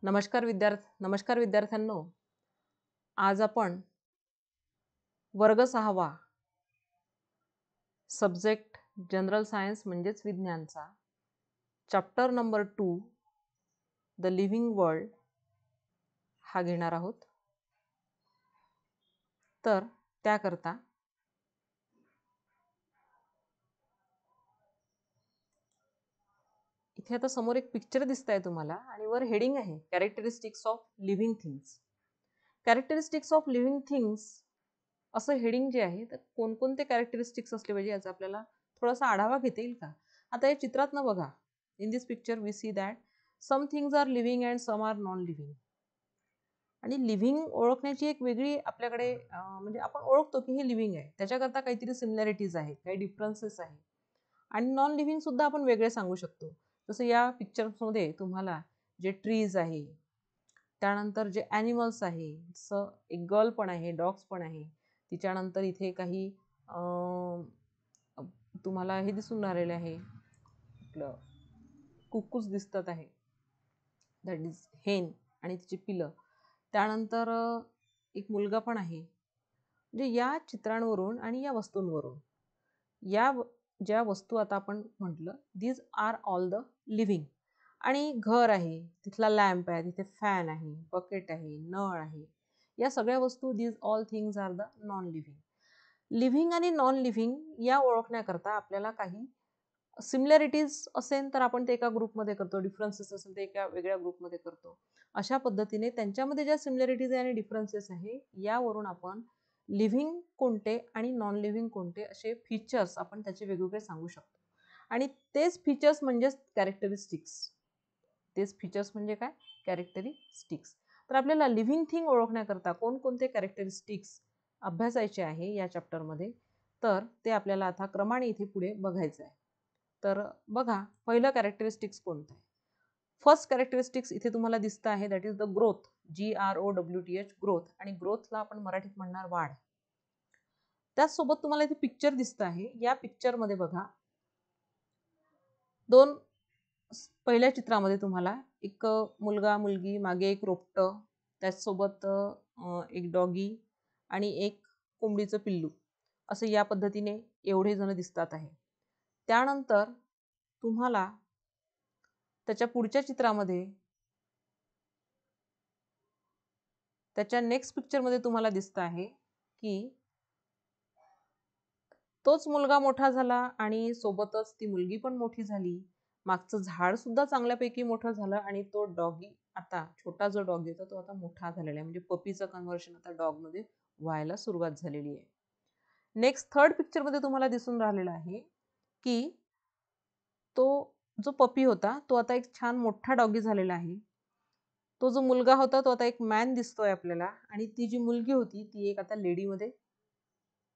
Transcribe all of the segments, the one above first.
नमस्कार विद्यार्थ्यांनो, आज आपण वर्ग 6वा सब्जेक्ट जनरल सायन्स म्हणजेच विज्ञानचा chapter number 2 the living world हा घेणार आहोत. तर त्याकरता इथे आता समोर एक पिक्चर दिसतंय तुम्हाला आणि वर हेडिंग आहे characteristics of living things. Characteristics of living things असं हेडिंग जे आहे तर कोणकोणते कॅरेक्टरिस्टिक्स असले पाहिजे याचा आपल्याला थोडासा आढावा घेता येईल का? आता या चित्रातनं बघा, in this picture we see that some things are living and some are non living. आणि लिव्हिंग ओळखण्याची एक वेगळी आपल्याकडे म्हणजे आपण ओळखतो की हे लिव्हिंग आहे, त्याच्याकरता काहीतरी सिमिलॅरिटीज आहेत, काही डिफरन्सेस आहेत. आणि नॉन लिव्हिंग सुद्धा आपण वेगळे सांगू शकतो. जसं या पिक्चरमध्ये तुम्हाला जे ट्रीज आहे, त्यानंतर जे ॲनिमल्स आहे, जसं एक गर्ल पण आहे, डॉग्स पण आहे, तिच्यानंतर इथे काही तुम्हाला हे दिसून राहिलेले आहे, आपलं कुक्कूस दिसतात आहे, दॅट इज हेन आणि तिची पिलं. त्यानंतर एक मुलगा पण आहे. म्हणजे या चित्रांवरून आणि या वस्तूंवरून या ज्या वस्तू आता आपण म्हटलं these are all the living. आणि घर आहे, तिथला लॅम्प आहे, तिथे फॅन आहे, बकेट आहे, नळ आहे, या सगळ्या वस्तू these all things are the non living. Living आणि नॉन लिव्हिंग या ओळखण्याकरता आपल्याला काही सिमिलॅरिटीज असेल तर आपण ते एका ग्रुपमध्ये करतो, डिफरन्सेस असेल ते एका वेगळ्या ग्रुपमध्ये करतो. अशा पद्धतीने त्यांच्यामध्ये ज्या सिमिलॅरिटीज आणि डिफरन्सेस आहे यावरून आपण लिव्हिंग कोणते आणि नॉन लिव्हिंग कोणते असे फीचर्स आपण त्याचे वेगवेगळे सांगू शकतो. आणि तेच फीचर्स म्हणजेच कॅरेक्टरिस्टिक्स. तेच फीचर्स म्हणजे काय? कॅरेक्टरिस्टिक्स. तर आपल्याला लिव्हिंग थिंग ओळखण्याकरता कोणकोणते कॅरेक्टरिस्टिक्स अभ्यासायचे आहे या चॅप्टरमध्ये, तर ते आपल्याला आता क्रमाने इथे पुढे बघायचं आहे. तर बघा, पहिलं कॅरेक्टरिस्टिक्स कोणतं आहे? फर्स्ट कॅरेक्टरिस्टिक्स इथे तुम्हाला दिसतं आहे, that is the growth, GROWTH, growth. आणि ग्रोथला आपण मराठीत म्हणणार वाढ. त्याचसोबत तुम्हाला इथे पिक्चर दिसतं आहे. या पिक्चरमध्ये बघा, दोन पहिल्या चित्रामध्ये तुम्हाला एक मुलगा मुलगी, मागे एक रोपटं, त्याचसोबत एक डॉगी आणि एक कोंबडीचं पिल्लू, असं या पद्धतीने एवढे जण दिसतात आहे. त्यानंतर तुम्हाला त्याच्या पुढच्या चित्रामध्ये, त्याच्या नेक्स्ट पिक्चरमध्ये तुम्हाला दिसतं आहे की तोच मुलगा मोठा झाला आणि सोबतच ती मुलगी पण मोठी झाली, मागचं झाड सुद्धा चांगल्यापैकी मोठं झालं आणि तो डॉगी आता छोटा जो डॉगी होता तो आता मोठा झालेला आहे. म्हणजे पपीचं कन्व्हर्शन आता डॉगमध्ये व्हायला सुरुवात झालेली आहे. नेक्स्ट थर्ड पिक्चरमध्ये तुम्हाला दिसून राहिलेला आहे की तो जो पपी होता तो आता एक छान मोठा डॉगी झालेला आहे. तो जो मुलगा होता तो आता एक मॅन दिसतोय आपल्याला, आणि ती जी मुलगी होती ती एक आता लेडीमध्ये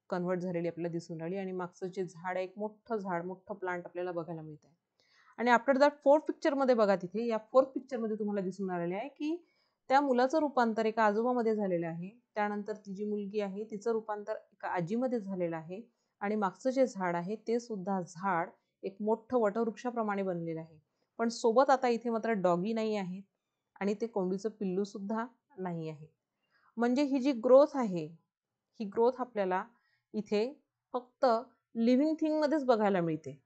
कन्वर्ट झालेली आपल्याला दिसून राहिली. आणि मागचं जे झाड आहे, एक मोठं झाड, मोठं प्लांट आपल्याला बघायला मिळत आहे. आणि आफ्टर दॅट फोर्थ पिक्चरमध्ये बघा, तिथे या फोर्थ पिक्चरमध्ये तुम्हाला दिसून राहिलेले आहे की त्या मुलाचं रूपांतर एका आजोबामध्ये झालेलं आहे. त्यानंतर ती जी मुलगी आहे तिचं रूपांतर एका आजीमध्ये झालेलं आहे. आणि मागचं जे झाड आहे ते सुद्धा झाड एक मोठं वटवृक्षाप्रमाणे बनलेलं आहे. पण सोबत आता इथे मात्र डॉगी नाही आहे आणि ते कोंबडीचं पिल्लू सुद्धा नाही आहे. म्हणजे ही जी ग्रोथ आहे, ही ग्रोथ आपल्याला इथे फक्त लिव्हिंग थिंग मध्येच बघायला मिळते.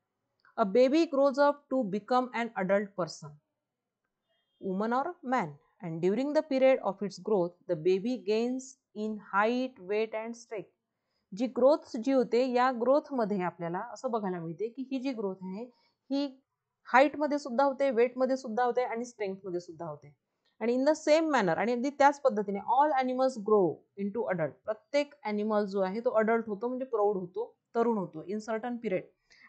A baby grows up to become an adult person, woman or man, and during the period of its growth the baby gains in height, weight and strength. जी growth जी होते या ग्रोथमध्ये आपल्याला असं बघायला मिळते की ही जी ग्रोथ आहे ही हाईटमध्ये सुद्धा होते, वेटमध्ये सुद्धा होते आणि स्ट्रेंथमध्ये सुद्धा होते. आणि इन द सेम मॅनर आणि अगदी त्याच पद्धतीने all animals grow into adult. प्रत्येक ॲनिमल जो आहे तो अडल्ट होतो, म्हणजे प्रौढ होतो, तरुण होतो इन सर्टन पिरियड.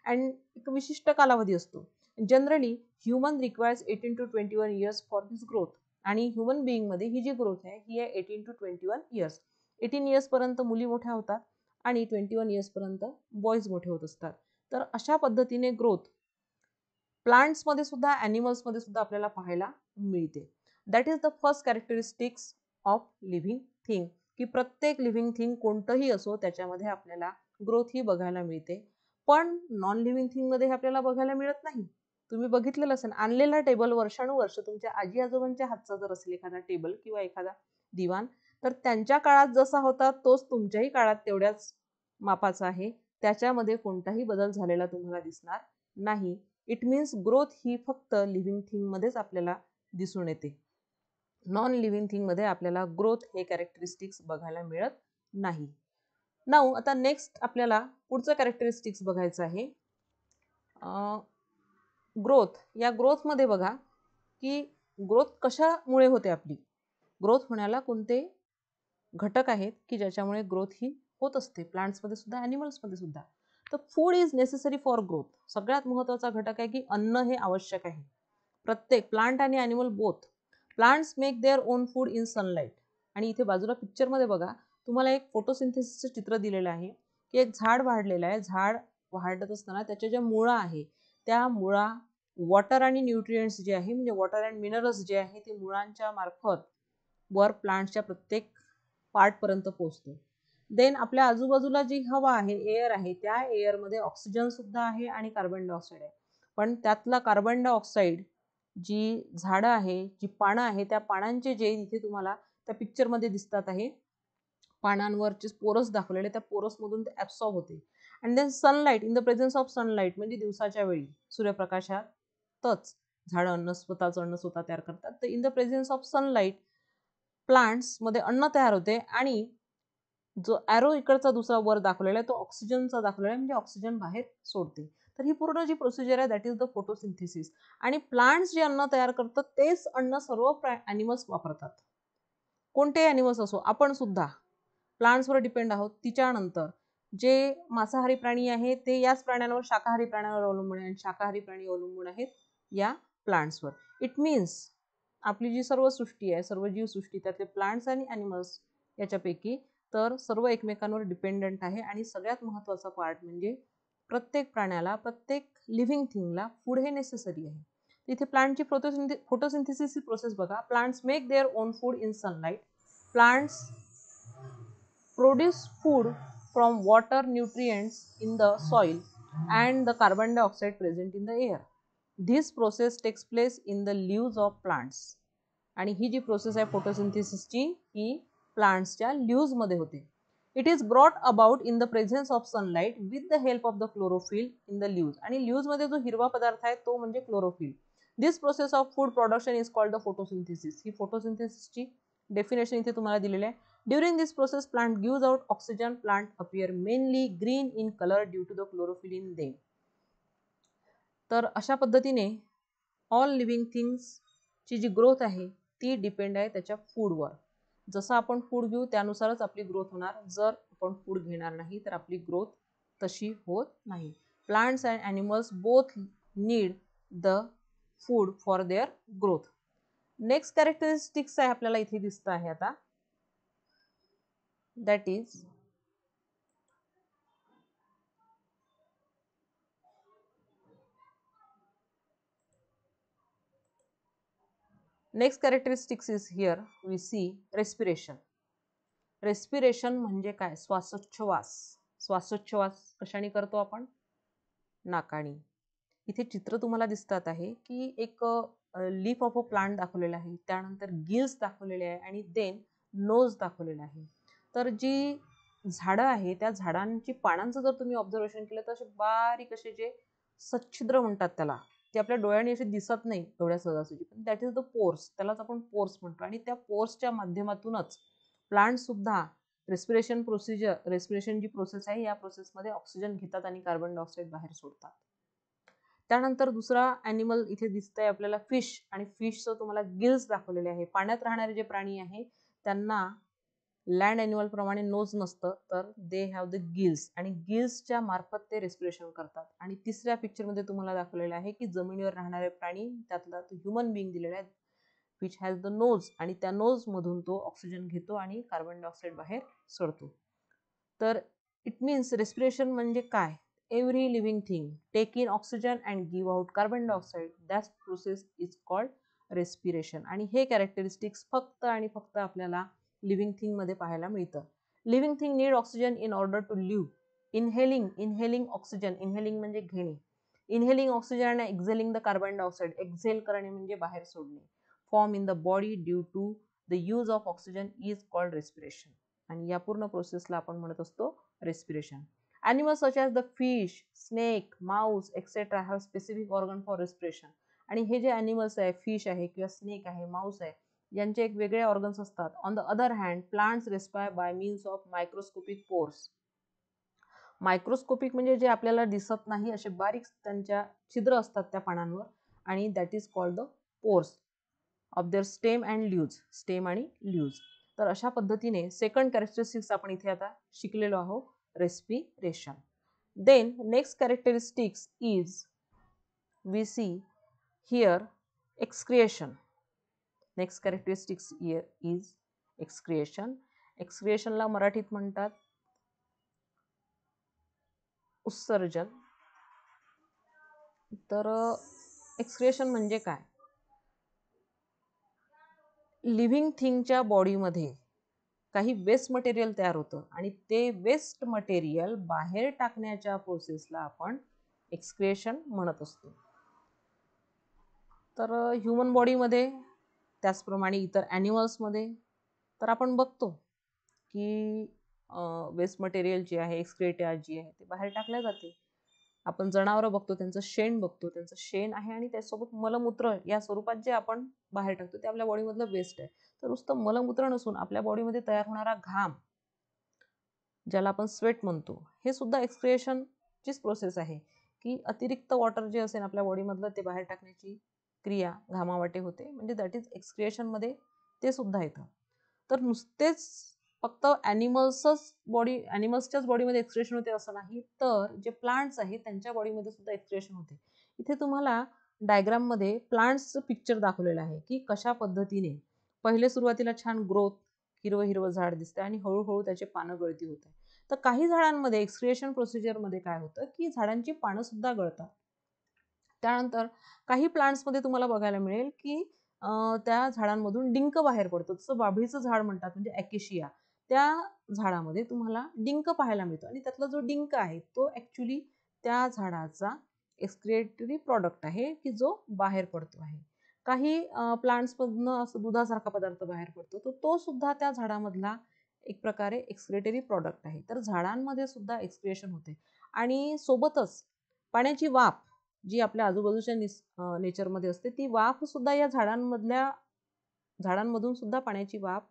अँड एक विशिष्ट कालावधी असतो. Generally human requires 18 to 21 years for his growth. आणि ह्युमन बिईंगमध्ये ही जी ग्रोथ आहे ही आहे 18 to 21 इयर्स. 18 इयर्सपर्यंत मुली मोठ्या होतात आणि 21 इयर्सपर्यंत बॉईज मोठे होत असतात. तर अशा पद्धतीने ग्रोथ प्लांट्समध्ये सुद्धा, ॲनिमल्समध्ये सुद्धा आपल्याला पाहायला मिळते. That is the first characteristics of living thing, की प्रत्येक लिव्हिंग थिंग कोणतंही असो त्याच्यामध्ये आपल्याला ग्रोथ ही बघायला मिळते. पण नॉन लिव्हिंग थिंगमध्ये हे आपल्याला बघायला मिळत नाही. तुम्ही बघितलेलं असेल, आणलेला टेबल वर्षानुवर्ष तुमच्या आजी आजोबांच्या हातचा जर असेल एखादा टेबल किंवा एखादा दिवाण, तर त्यांच्या काळात जसा होता तोच तुमच्याही काळात तेवढ्याच मापाचा आहे. त्याच्यामध्ये कोणताही बदल झालेला तुम्हाला दिसणार नाही. इट मीन्स ग्रोथ ही फक्त लिव्हिंग थिंगमध्येच आपल्याला दिसून येते. नॉन लिव्हिंग थिंगमध्ये आपल्याला ग्रोथ हे कॅरेक्टरिस्टिक्स बघायला मिळत नाही. नाऊ आता नेक्स्ट आपल्याला पुढचं कॅरेक्टरिस्टिक्स बघायचं आहे. ग्रोथ. या ग्रोथमध्ये बघा की ग्रोथ कशामुळे होते आपली. ग्रोथ होण्याला कोणते घटक आहेत की ज्याच्यामुळे ग्रोथ ही होत असते, प्लांट्समध्ये सुद्धा, ॲनिमल्समध्ये सुद्धा. तर food is necessary for growth. सगळ्यात महत्त्वाचा घटक आहे की अन्न हे आवश्यक आहे. प्रत्येक प्लांट आणि animal both. Plants make their own food in sunlight. आणि इथे बाजूला पिक्चरमध्ये बघा तुम्हाला एक फोटोसिंथेसिसचं चित्र दिलेलं आहे की एक झाड वाढलेलं आहे. झाड वाढत असताना त्याच्या ज्या मुळा आहे त्या मुळा वॉटर आणि न्यूट्रिएंट्स जे आहे म्हणजे वॉटर अँड मिनरल्स जे आहे ते मुळांच्या मार्फत वर प्लांटच्या प्रत्येक पार्टपर्यंत पोहोचते. देन आपल्या आजूबाजूला जी हवा आहे, एअर आहे, त्या एअरमध्ये ऑक्सिजन सुद्धा आहे आणि कार्बन डायऑक्साईड आहे. पण त्यातला कार्बन डायऑक्साईड जी झाडं आहे, जी पानं आहे, त्या पानांचे जे इथे तुम्हाला त्या पिक्चरमध्ये दिसतात आहे, पानांवरचे पोरस दाखवलेले, त्या पोरसमधून ते ॲब्सॉर्ब होते. And then sunlight, in the presence of sunlight म्हणजे दिवसाच्या वेळी सूर्यप्रकाशातच झाडं स्वतःचं अन्न स्वतः तयार करतात. तर in the presence of sunlight प्लांट्समध्ये अन्न तयार होते आणि जो ॲरो इकडचा दुसरा वर दाखवलेला आहे तो ऑक्सिजनचा दाखवलेला आहे म्हणजे ऑक्सिजन बाहेर सोडते. तर ही पूर्ण जी प्रोसिजर आहे दॅट इज द फोटोसिंथेसिस. आणि प्लांट्स जे अन्न तयार करतात तेच अन्न सर्व ॲनिमल्स वापरतात. कोणते ॲनिमल्स असो, आपण सुद्धा प्लांट्सवर डिपेंड आहोत. तिच्यानंतर जे मांसाहारी प्राणी आहे ते याच प्राण्यांवर, शाकाहारी प्राण्यांवर अवलंबून आहे आणि शाकाहारी प्राणी अवलंबून आहेत या प्लांट्सवर. इट मीन्स आपली जी सर्व सृष्टी आहे, सर्व जीवसृष्टी, त्यातले प्लांट्स आणि ॲनिमल्स याच्यापैकी तर सर्व एकमेकांवर डिपेंडंट आहे. आणि सगळ्यात महत्त्वाचा पार्ट म्हणजे प्रत्येक प्राण्याला, प्रत्येक लिव्हिंग थिंगला फूड हे नेसेसरी आहे. इथे प्लांटची फोटोसिंथेसिस प्रोसेस बघा. Plants make their own food in sunlight. Plants produce food from water, nutrients in the soil and the carbon dioxide present in the air. This process takes place in the leaves of plants. आणि ही जी process आहे फोटोसिंथेसिसची ही प्लांट्सच्या लीव्समध्ये होते. It is brought about in the presence of sunlight with the help of the chlorophyll in the leaves. आणि लीव्समध्ये जो हिरवा पदार्थ आहे तो म्हणजे chlorophyll. This process of food production is called the photosynthesis. ही फोटोसिंथेसिसची डेफिनेशन इथे तुम्हाला दिलेली आहे. During this process, plant gives out oxygen. Plant appear mainly green in color due to the chlorophyll in them. तर अशा पद्धतीने ऑल लिव्हिंग थिंग्स ची जी ग्रोथ आहे ती डिपेंड आहे त्याच्या फूडवर. जसं आपण फूड घेऊ त्यानुसारच आपली ग्रोथ होणार. जर आपण फूड घेणार नाही तर आपली ग्रोथ तशी होत नाही. Plants and animals both need the food for their growth. Next characteristics आहे आपल्याला इथे दिसतं आहे आता. That is next characteristics is here we see respiration. Respiration म्हणजे काय? श्वासोच्छवास. श्वासोच्छवास कशाने करतो आपण? नाकाने. इथे चित्र तुम्हाला दिसतात आहे की एक लीफ ऑफ अ प्लांट दाखवलेला आहे, त्यानंतर गिल्स दाखवलेले आहे आणि देन नोज दाखवलेला आहे. तर जी झाडं आहे त्या झाडांची पानांचं जर तुम्ही ऑब्झर्वेशन केलं तर असे बारीक असे जे सच्छिद्र म्हणतात त्याला, ते आपल्या डोळ्याने असे दिसत नाही एवढ्या सहजासहजी, पण दॅट इज द पोर्स. त्यालाच आपण पोर्स म्हणतो. आणि त्या पोर्सच्या माध्यमातूनच प्लांट सुद्धा रेस्पिरेशन जी प्रोसेस आहे या प्रोसेसमध्ये ऑक्सिजन घेतात आणि कार्बन डायऑक्साईड बाहेर सोडतात. त्यानंतर दुसरा ॲनिमल इथे दिसतंय आपल्याला फिश. आणि फिशचं तुम्हाला गिल्स दाखवलेले आहे. पाण्यात राहणारे जे प्राणी आहे त्यांना लँड ॲनिमल प्रमाणे नोज नसतं, तर दे हॅव द गिल्स. आणि गिल्सच्या मार्फत ते रेस्पिरेशन करतात. आणि तिसऱ्या पिक्चरमध्ये तुम्हाला दाखवलेलं आहे की जमिनीवर राहणारे प्राणी, त्यातला तो ह्युमन बिंग दिलेला आहे विच हॅज द नोज. आणि त्या नोजमधून तो ऑक्सिजन घेतो आणि कार्बन डायऑक्साईड बाहेर सोडतो. तर इट मीन्स रेस्पिरेशन म्हणजे काय? Every living thing take in oxygen and give out carbon dioxide. That process is called respiration. आणि हे कॅरेक्टरिस्टिक्स फक्त आणि फक्त आपल्याला लिव्हिंग थिंगमध्ये पाहायला मिळतं. Living thing need oxygen in order to live. Inhaling oxygen. Inhaling म्हणजे घेणे. इनहेलिंग ऑक्सिजन आणि exhaling the carbon dioxide. Exhale करणे म्हणजे बाहेर सोडणे. Form in the body due to the use of oxygen is called respiration. आणि या पूर्ण प्रोसेसला आपण म्हणत असतो respiration. Animals such as the fish, snake, mouse, etc. have specific organ for respiration. आणि हे जे ॲनिमल्स आहे, फिश आहे किंवा स्नेक आहे, माऊस आहे, यांचे एक वेगळे ऑर्गन्स असतात. On the other hand plants respire bye means of microscopic pores. Microscopic म्हणजे जे आपल्याला दिसत नाही असे बारीक त्यांच्या छिद्र असतात त्या पानांवर, आणि that is called the pores of their stem and ल्यूज. Stem आणि ल्यूज. तर अशा पद्धतीने सेकंड कॅरेक्टरिस्टिक्स आपण इथे आता शिकलेलो आहोत, respiration. Then next characteristics is we see here excretion. Next characteristics here is excretion. Excretion ला मराठीत म्हणतात उत्सर्जन. तर एक्सक्रिएशन म्हणजे काय? लिव्हिंग थिंगच्या बॉडीमध्ये काही वेस्ट मटेरियल तयार होतं आणि ते वेस्ट मटेरियल बाहेर टाकण्याच्या प्रोसेसला आपण एक्सक्रिएशन म्हणत असतो. तर ह्युमन बॉडीमध्ये त्याचप्रमाणे इतर ॲनिमल्समध्ये तर आपण बघतो की वेस्ट मटेरियल जे आहे, एक्सक्रेटा जी आहे ते बाहेर टाकल्या जाते. आपण जनावरं बघतो, त्यांचं शेण बघतो, त्यांचं शेण आहे आणि त्यासोबत मलमूत्र या स्वरूपात जे आपण बाहेर टाकतो ते आपल्या बॉडीमधलं वेस्ट आहे. तर नुसतं मलमूत्र नसून आपल्या बॉडीमध्ये तयार होणारा घाम, ज्याला आपण स्वेट म्हणतो, हे सुद्धा एक्सक्रिएशनचीच प्रोसेस आहे. की अतिरिक्त वॉटर जे असेल आपल्या बॉडीमधलं ते बाहेर टाकण्याची क्रिया घामावाटे होते, म्हणजे दॅट इज एक्सक्रिएशनमध्ये ते सुद्धा येतं. तर नुसतेच फक्त ॲनिमल्सच्याच बॉडीमध्ये एक्सक्रिएशन होते असं नाही, तर जे प्लांट्स आहेत त्यांच्या बॉडीमध्ये सुद्धा एक्सक्रिएशन होते. इथे तुम्हाला डायग्राममध्ये प्लांट्सचं पिक्चर दाखवलेलं आहे की कशा पद्धतीने पहिले सुरुवातीला छान ग्रोथ, हिरवं हिरवं झाड दिसतं आणि हळूहळू त्याचे पानं गळती होते. तर काही झाडांमध्ये एक्सक्रिएशन प्रोसिजरमध्ये काय होतं की झाडांची पानं सुद्धा गळतात. त्यानंतर काही प्लांट्समध्ये तुम्हाला बघायला मिळेल की त्या झाडांमधून डिंक बाहेर पडतो. जसं बाभळीचं झाड म्हणतात म्हणजे ॲकेशिया, त्या झाडामध्ये तुम्हाला डिंक पाहायला मिळतो आणि त्यातला जो डिंक आहे तो ॲक्च्युली त्या झाडाचा एक्सक्रिएटरी प्रॉडक्ट आहे की जो बाहेर पडतो आहे. काही प्लांट्समधनं असं दुधासारखा पदार्थ बाहेर पडतो, तर तो सुद्धा त्या झाडामधला एक प्रकारे एक्सक्रिएटरी प्रॉडक्ट आहे. तर झाडांमध्ये सुद्धा एक्सक्रिएशन होते. आणि सोबतच पाण्याची वाफ जी आपल्या आजूबाजूच्या नेचरमध्ये असते, ती वाफ सुद्धा या झाडांमधून सुद्धा पाण्याची वाफ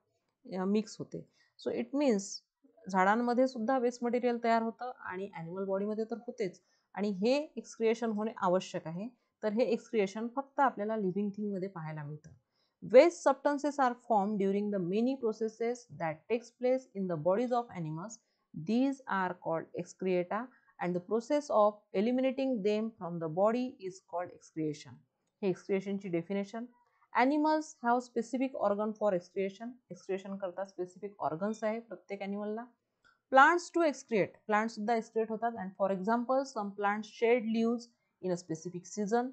मिक्स होते. सो इट मीन्स झाडांमध्ये सुद्धा वेस्ट मटेरियल तयार होतं आणि ॲनिमल बॉडीमध्ये तर होतेच, आणि हे एक्सक्रिएशन होणे आवश्यक आहे. तर हे एक्सक्रिएशन फक्त आपल्याला लिव्हिंग थिंगमध्ये पाहायला मिळतं. Waste substances are formed during the many processes that takes place in the bodies of animals. These are called excreta, and the process of eliminating them from the body is called excretion. हे एक्सक्रिएशनची definition. Animals have specific organ for excretion. Excretion करता specific organs आहे प्रत्येक ॲनिमलला. Plants to excrete. Plants सुद्धा excrete होतात, and for example some plants shed leaves in a specific season.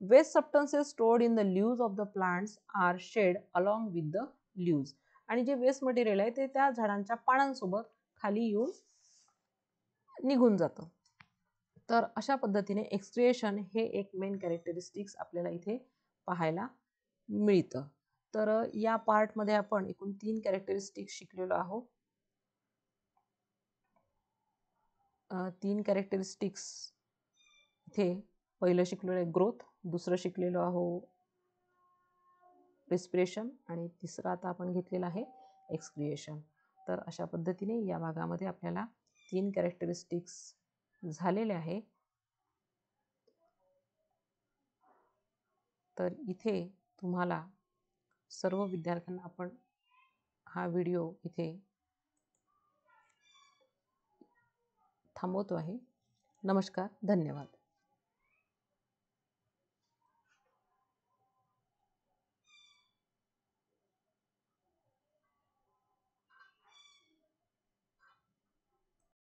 Waste substances stored in the leaves of the plants are shed along with the leaves. आणि जे waste material आहे ते त्या झाडांच्या पानांसोबत खाली येऊन निघून जातं. तर अशा पद्धतीने एक्सक्रिएशन हे एक मेन कॅरेक्टरिस्टिक्स आपल्याला इथे पाहायला मिळतं. तर या पार्टमध्ये आपण एकूण 3 कॅरेक्टरिस्टिक्स शिकलेलो आहोत. 3 कॅरेक्टरिस्टिक्स इथे पहिलं शिकलेलं आहे ग्रोथ, दुसरं शिकलेलो आहोत रेस्पिरेशन, आणि तिसरं आता आपण घेतलेलं आहे एक्सक्रिएशन. तर अशा पद्धतीने या भागामध्ये आपल्याला 3 कॅरेक्टरिस्टिक्स झालेले आहे. तर इथे तुम्हाला सर्व विद्यार्थ्यांना आपण हा व्हिडिओ इथे थांबवतो आहे. नमस्कार, धन्यवाद.